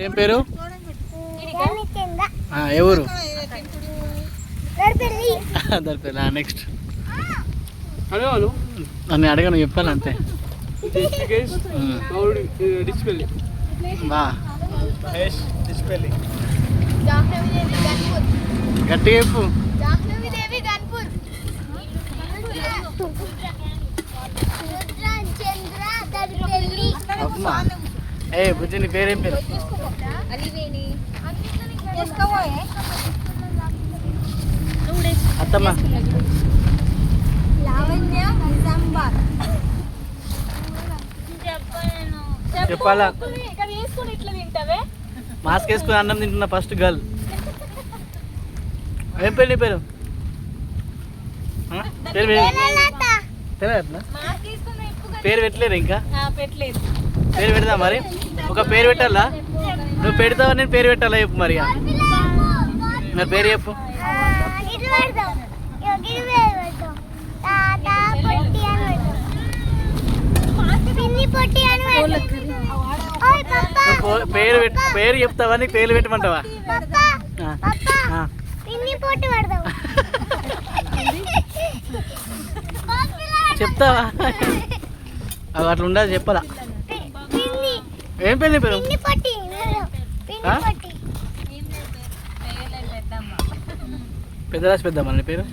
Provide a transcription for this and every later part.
ఏం పేరు? ఎవరు? దర్పల్లి. నెక్స్ట్ నన్ను అడగను, చెప్పాను అంతే. గట్టిగా చెప్పు. ఏ బుజ్జి, నీ పేరేం పేరు? అత్తమ్మ చెప్పాలా? మాస్క్ వేసుకుని అన్నం తింటున్నా. First girl. ఏం పేరు నీ పేరు? తెలియదు. పేరు పెట్టలేరు ఇంకా? పేరు పెడతా మరి. ఒక పేరు పెట్టాలా? నువ్వు పెడతావా నేను పేరు పెట్టాలా చెప్పు మరి. మరి పేరు చెప్పు. పేరు చెప్తావా? నీకు పేరు పెట్టమంటావా? చెప్తావా? అవి అట్లా ఉండదు, చెప్పాలా? ఏం పేరు నీ పేరు? పెద్దరాశి పెద్దమ్మా నీ పేరు?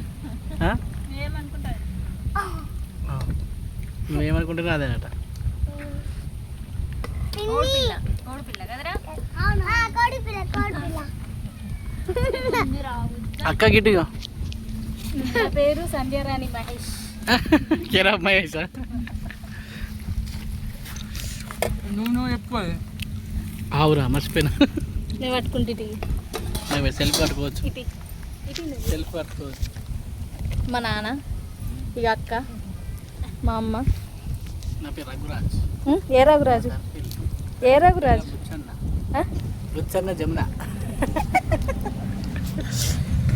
నువ్వేమనుకుంటున్నా అదేనట. అక్క గిట్టుగా పేరు సంధ్యారాణి మహేష్. కేరా మహేష్. నువ్వు ఎక్కువ ఆవురా, మర్చిపోయినా. నేను పట్టుకుంటే సెల్ఫ్ పట్టుకోవచ్చు. సెల్ఫ్ పట్టుకోవచ్చు. మా నాన్న, ఇక అక్క, మా అమ్మ. నా పేరు రఘురాజ్. ఏ రఘురాజు? ఏ రఘురాజు? రుచ్చన్న జమున.